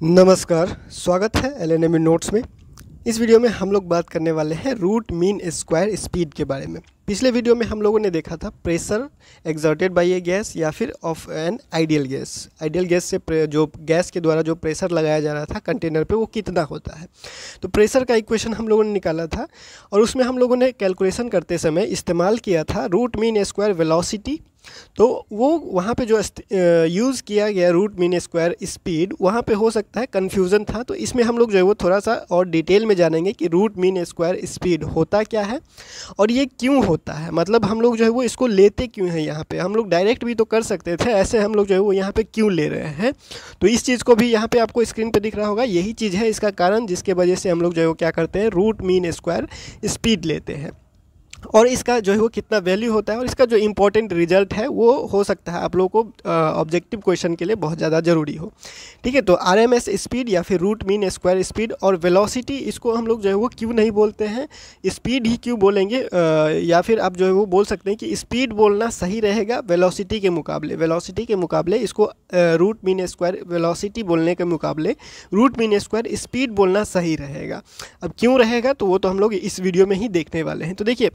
नमस्कार, स्वागत है एलएनएम नोट्स में। इस वीडियो में हम लोग बात करने वाले हैं रूट मीन स्क्वायर स्पीड के बारे में। पिछले वीडियो में हम लोगों ने देखा था pressure exerted by A gas या फिर of an ideal gas. Ideal gas से जो गैस के द्वारा जो प्रेशर लगाया जा रहा था कंटेनर पे वो कितना होता है। तो प्रेशर का इक्वेशन हम लोगों ने निकाला था और उसमें हम लोगों ने कैलकुलेशन करते समय इस्तेमाल किया था रूट मीन स्क्वायर वेलोसिटी। तो वो वहाँ पे जो यूज़ किया गया रूट मीन स्क्वायर स्पीड, वहाँ पे हो सकता है कन्फ्यूज़न था। तो इसमें हम लोग जो है वो थोड़ा सा और डिटेल में जानेंगे कि रूट मीन स्क्वायर स्पीड होता क्या है और ये क्यों होता है। मतलब हम लोग जो है वो इसको लेते क्यों हैं। यहाँ पे हम लोग डायरेक्ट भी तो कर सकते थे, ऐसे हम लोग जो है वो यहाँ पे क्यों ले रहे हैं। तो इस चीज़ को भी यहाँ पे आपको स्क्रीन पे दिख रहा होगा, यही चीज़ है इसका कारण जिसके वजह से हम लोग जो है वो क्या करते हैं, रूट मीन स्क्वायर स्पीड लेते हैं। और इसका जो है वो कितना वैल्यू होता है और इसका जो इम्पोर्टेंट रिजल्ट है वो हो सकता है आप लोगों को ऑब्जेक्टिव क्वेश्चन के लिए बहुत ज़्यादा ज़रूरी हो। ठीक है, तो आरएमएस स्पीड या फिर रूट मीन स्क्वायर स्पीड और वेलोसिटी, इसको हम लोग जो है वो क्यों नहीं बोलते हैं, स्पीड ही क्यों बोलेंगे। या फिर आप जो है वो बोल सकते हैं कि स्पीड बोलना सही रहेगा वेलोसिटी के मुकाबले। वेलोसिटी के मुकाबले इसको रूट मीन स्क्वायर वेलोसिटी बोलने के मुकाबले रूट मीन स्क्वायर स्पीड बोलना सही रहेगा। अब क्यों रहेगा तो वो तो हम लोग इस वीडियो में ही देखने वाले हैं। तो देखिए,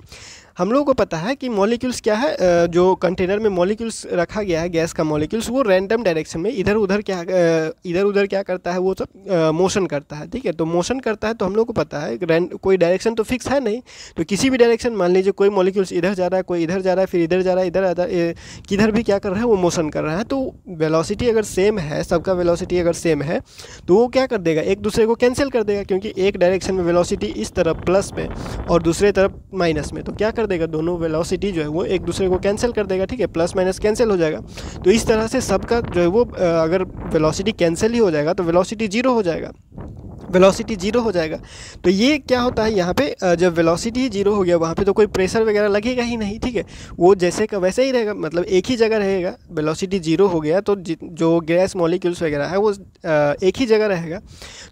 हम लोगों को पता है कि मॉलिक्यूल्स क्या है, जो कंटेनर में मॉलिक्यूल्स रखा गया है गैस का मॉलिक्यूल्स, वो रैंडम डायरेक्शन में इधर उधर क्या करता है, वो सब मोशन करता है। ठीक है, तो मोशन करता है तो हम लोग को पता है कोई डायरेक्शन तो फिक्स है नहीं। तो किसी भी डायरेक्शन, मान लीजिए कोई मॉलिक्यूल्स इधर जा रहा है, कोई इधर जा रहा है, फिर इधर जा रहा है, इधर आता है, किधर भी क्या कर रहा है, वो मोशन कर रहा है। तो वेलोसिटी अगर सेम है, सबका वेलोसिटी अगर सेम है तो वो क्या कर देगा, एक दूसरे को कैंसिल कर देगा। क्योंकि एक डायरेक्शन में वेलोसिटी इस तरफ प्लस में और दूसरे तरफ माइनस में, तो क्या कर देगा, दोनों वेलोसिटी जो है वो एक दूसरे को कैंसिल कर देगा। ठीक है, प्लस माइनस कैंसिल हो जाएगा। तो इस तरह से सबका जो है वो अगर वेलोसिटी कैंसिल ही हो जाएगा तो वेलोसिटी जीरो हो जाएगा, वेलोसिटी जीरो हो जाएगा। तो ये क्या होता है यहाँ पे, जब वेलोसिटी जीरो हो गया वहाँ पे तो कोई प्रेशर वगैरह लगेगा ही नहीं। ठीक है, वो जैसे का वैसे ही रहेगा, मतलब एक ही जगह रहेगा। वेलोसिटी जीरो हो गया तो जो गैस मॉलिक्यूल्स वगैरह है वो एक ही जगह रहेगा।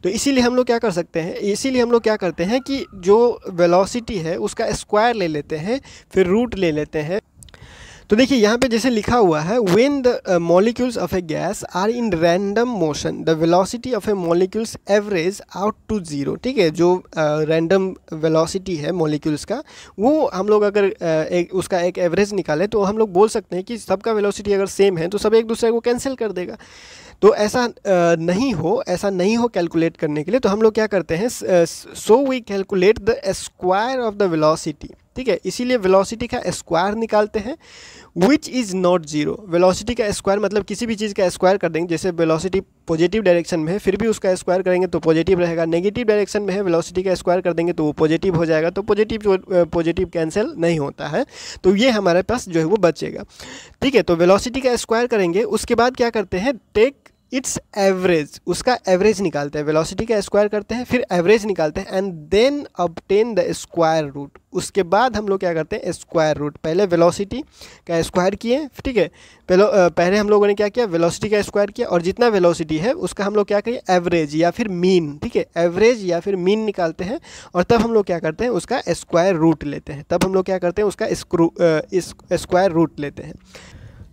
तो इसीलिए हम लोग क्या कर सकते हैं, इसीलिए हम लोग क्या करते हैं कि जो वेलोसिटी है उसका स्क्वायर ले लेते हैं, फिर रूट ले लेते हैं। तो देखिए यहाँ पे जैसे लिखा हुआ है, when the molecules of a gas are in random motion the velocity of a molecules average out to zero. ठीक है, जो रैंडम वेलोसिटी है मॉलिक्यूल्स का, वो हम लोग अगर उसका एक एवरेज निकालें तो हम लोग बोल सकते हैं कि सबका वेलोसिटी अगर सेम है तो सब एक दूसरे को कैंसिल कर देगा। तो ऐसा नहीं हो कैलकुलेट करने के लिए तो हम लोग क्या करते हैं, so we calculate the square of the velocity. ठीक है, इसीलिए वेलोसिटी का स्क्वायर निकालते हैं, which is not zero. Velocity का स्क्वायर मतलब किसी भी चीज़ का स्क्वायर कर देंगे। जैसे वेलोसिटी पॉजिटिव डायरेक्शन में है फिर भी उसका स्क्वायर करेंगे तो पॉजिटिव रहेगा। नेगेटिव डायरेक्शन में है, वेलोसिटी का स्क्वायर कर देंगे तो वो पॉजिटिव हो जाएगा। तो पॉजिटिव कैंसिल नहीं होता है, तो ये हमारे पास जो है वो बचेगा। ठीक है, तो वेलोसिटी का स्क्वायर करेंगे, उसके बाद क्या करते हैं, टेक इट्स एवरेज, उसका एवरेज निकालते हैं। वेलोसिटी का स्क्वायर करते हैं, फिर एवरेज निकालते हैं, and then obtain the square root. उसके बाद हम लोग क्या करते हैं, स्क्वायर रूट। पहले वेलोसिटी का स्क्वायर किए, ठीक है, पहले हम लोगों ने क्या किया, वेलोसिटी का स्क्वायर किया और जितना वेलोसिटी है उसका हम लोग क्या करिए, एवरेज या फिर मीन। ठीक है, एवरेज या फिर मीन निकालते हैं और तब हम लोग क्या करते हैं, उसका स्क्वायर रूट लेते हैं। तब हम लोग क्या करते हैं, उसका स्क्वायर रूट लेते हैं।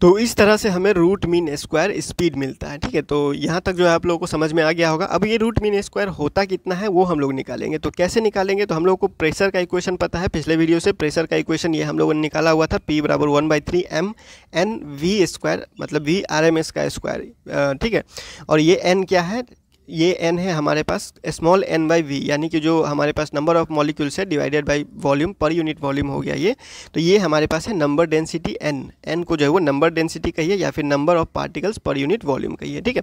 तो इस तरह से हमें रूट मीन स्क्वायर स्पीड मिलता है। ठीक है, तो यहाँ तक जो है आप लोगों को समझ में आ गया होगा। अब ये रूट मीन स्क्वायर होता कितना है वो हम लोग निकालेंगे। तो कैसे निकालेंगे, तो हम लोग को प्रेशर का इक्वेशन पता है पिछले वीडियो से। प्रेशर का इक्वेशन ये हम लोगों ने निकाला हुआ था, P बराबर 1/3 m n v स्क्वायर, मतलब v RMS का स्क्वायर। ठीक है, और ये n क्या है, ये n है हमारे पास स्मॉल n बाई वी, यानी कि जो हमारे पास नंबर ऑफ मॉलिक्यूल्स है divided by volume, per unit volume हो गया ये। तो ये हमारे पास है नंबर डेंसिटी n को जो है वो नंबर डेंसिटी कहिए या फिर number of particles per unit volume कहिए। ठीक है,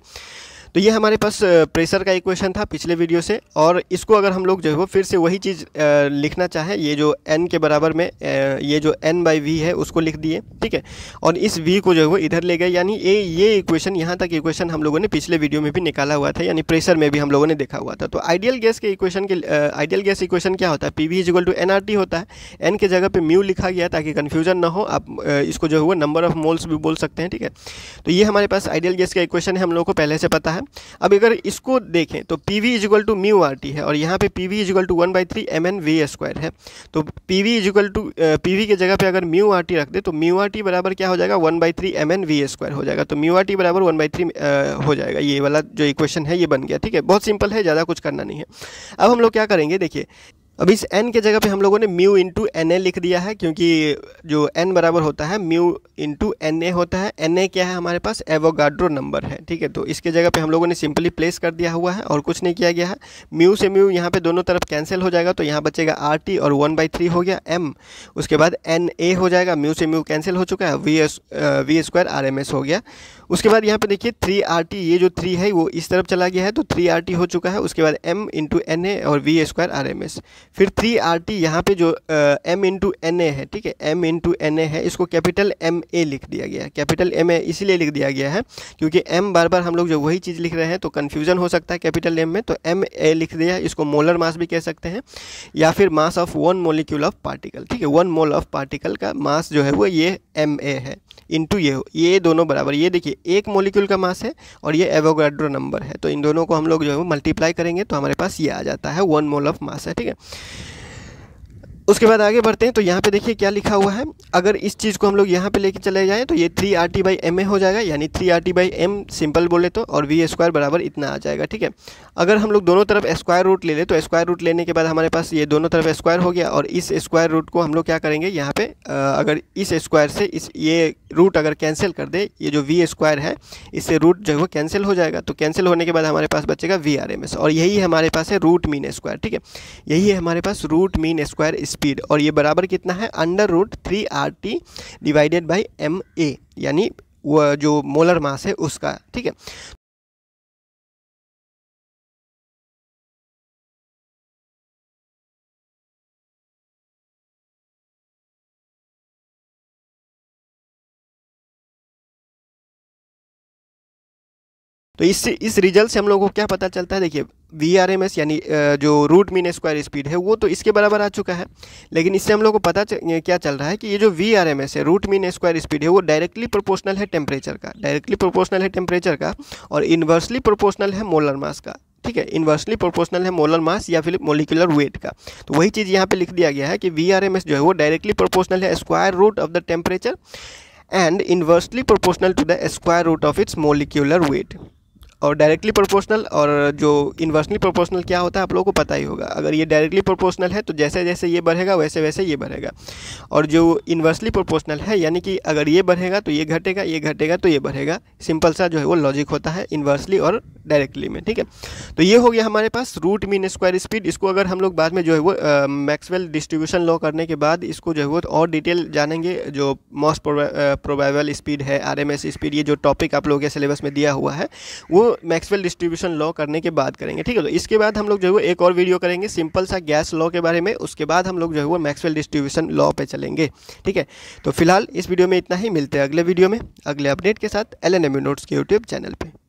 तो ये हमारे पास प्रेशर का इक्वेशन था पिछले वीडियो से। और इसको अगर हम लोग जो है वो फिर से वही चीज़ लिखना चाहें, ये जो n के बराबर में ये जो n/v है उसको लिख दिए। ठीक है, और इस v को जो है वो इधर ले गए, यानी ये इक्वेशन, यहाँ तक इक्वेशन हम लोगों ने पिछले वीडियो में भी निकाला हुआ था, यानी प्रेशर में भी हम लोगों ने देखा हुआ था। तो आइडियल गैस के इक्वेशन के आइडियल गैस इक्वेशन क्या होता है, PV = nRT होता है। n के जगह पे म्यू लिखा गया ताकि कन्फ्यूजन ना हो। आप इसको जो है वो नंबर ऑफ मोल्स भी बोल सकते हैं। ठीक है, तो ये हमारे पास आइडियल गैस का इक्वेशन है, हम लोग को पहले से पता है। अब अगर इसको देखें तो PV = μRT है और यहाँ पे PV = 1/3 mnv स्क्वायर है। तो PV के जगह पे अगर μRT रख दे तो μRT बराबर क्या हो जाएगा, 1/3 mnv स्क्वायर हो जाएगा। तो μRT बराबर 1/3 हो जाएगा। ये वाला जो इक्वेशन है ये बन बन गया। ठीक है, बहुत सिंपल है, ज़्यादा कुछ करना नहीं है। अब हम लोग क्या करेंगे, देखिए अब इस n के जगह पे हम लोगों ने म्यू इंटू एन ए लिख दिया है, क्योंकि जो n बराबर होता है म्यू इंटू एन ए होता है। एन ए क्या है हमारे पास, एवोगाड्रो नंबर है। ठीक है, तो इसके जगह पे हम लोगों ने सिंपली प्लेस कर दिया हुआ है और कुछ नहीं किया गया है। म्यू से म्यू यहाँ पे दोनों तरफ कैंसिल हो जाएगा, तो यहाँ बचेगा आर टी और 1/3 हो गया m। उसके बाद एन ए हो जाएगा, म्यू से म्यू कैंसिल हो चुका है, V square R M S हो गया। उसके बाद यहाँ पे देखिए 3RT, ये जो 3 है वो इस तरफ चला गया है, तो 3RT हो चुका है। उसके बाद m इंटू एन ए और V square R M S. फिर 3RT यहाँ पे जो m इंटू एन ए है, ठीक है, m इंटू एन ए है, इसको कैपिटल MA लिख दिया गया है। कैपिटल MA इसीलिए लिख दिया गया है क्योंकि m बार बार हम लोग जो वही चीज़ लिख रहे हैं तो कन्फ्यूजन हो सकता है कैपिटल M में, तो MA लिख दिया। इसको मोलर मास भी कह सकते हैं या फिर mass of 1 molecule of particle. ठीक है, 1 मोल ऑफ पार्टिकल का मास जो है वो ये MA है इंटू ये दोनों बराबर। ये देखिए एक मोलिक्यूल का मास है और ये एवोगाड्रो नंबर है, तो इन दोनों को हम लोग जो है वो मल्टीप्लाई करेंगे तो हमारे पास ये आ जाता है 1 मोल ऑफ मास है। ठीक है, उसके बाद आगे बढ़ते हैं, तो यहाँ पे देखिए क्या लिखा हुआ है। अगर इस चीज़ को हम लोग यहाँ पे लेके चले जाएँ तो ये 3RT/MA हो जाएगा, यानी 3RT/M सिंपल बोले तो, और वी स्क्वायर बराबर इतना आ जाएगा। ठीक है, अगर हम लोग दोनों तरफ स्क्वायर रूट ले ले तो स्क्वायर रूट लेने के बाद हमारे पास ये दोनों तरफ स्क्वायर हो गया, और इस स्क्वायर रूट को हम लोग क्या करेंगे यहाँ पे, अगर इस स्क्वायर से ये रूट अगर कैंसिल कर दे, ये जो वी स्क्वायर है इससे रूट जो है वो कैंसिल हो जाएगा, तो कैंसिल होने के बाद हमारे पास बचेगा VRMS, और यही हमारे पास है रूट मीन स्क्वायर। ठीक है, यही है हमारे पास रूट मीन स्क्वायर स्पीड, और ये बराबर कितना है, √3RT डिवाइडेड बाई MA, यानी वो जो मोलर मास है उसका। ठीक है, तो इस रिजल्ट से हम लोगों को क्या पता चलता है, देखिए VRMS यानी जो रूट मीन स्क्वायर स्पीड है वो तो इसके बराबर आ चुका है, लेकिन इससे हम लोग को पता क्या चल रहा है कि ये जो VRMS है, रूट मीन स्क्वायर स्पीड है, वो डायरेक्टली प्रोपोर्शनल है टेम्परेचर का, डायरेक्टली प्रोपोर्शनल है टेम्परेचर का, और इन्वर्सली प्रोपोर्शनल है मोलर मास का। ठीक है, इन्वर्सली प्रोपोर्शनल है मोलर मास या फिर मोलिकुलर वेट का। तो वही चीज़ यहाँ पे लिख दिया गया है कि VRMS जो है वो डायरेक्टली प्रोपोर्शनल है square root of the temperature and inversely proportional to the square root of its molecular weight. और डायरेक्टली प्रोपोर्शनल और जो इन्वर्सली प्रोपोर्शनल क्या होता है आप लोगों को पता ही होगा। अगर ये डायरेक्टली प्रोपोर्शनल है तो जैसे जैसे ये बढ़ेगा वैसे वैसे ये बढ़ेगा, और जो इन्वर्सली प्रोपोर्शनल है यानी कि अगर ये बढ़ेगा तो ये घटेगा, ये घटेगा तो ये बढ़ेगा। सिंपल सा जो है वो लॉजिक होता है इन्वर्सली और डायरेक्टली में। ठीक है, तो ये हो गया हमारे पास रूट मीन स्क्वायर स्पीड। इसको अगर हम लोग बाद में जो है वो मैक्सवेल डिस्ट्रीब्यूशन लॉ करने के बाद इसको जो है वो और डिटेल जानेंगे, जो मोस्ट प्रोबेबल स्पीड है, RMS स्पीड, ये जो टॉपिक आप लोगों के सिलेबस में दिया हुआ है वो मैक्सवेल डिस्ट्रीब्यूशन लॉ करने के बाद करेंगे। ठीक है, तो इसके बाद हम लोग जो है वो एक और वीडियो करेंगे सिंपल सा गैस लॉ के बारे में, उसके बाद हम लोग जो है वो मैक्सवेल डिस्ट्रीब्यूशन लॉ पे चलेंगे। ठीक है, तो फिलहाल इस वीडियो में इतना ही, मिलते हैं अगले वीडियो में अगले अपडेट के साथ LNMU नोट्स के यूट्यूब चैनल पे।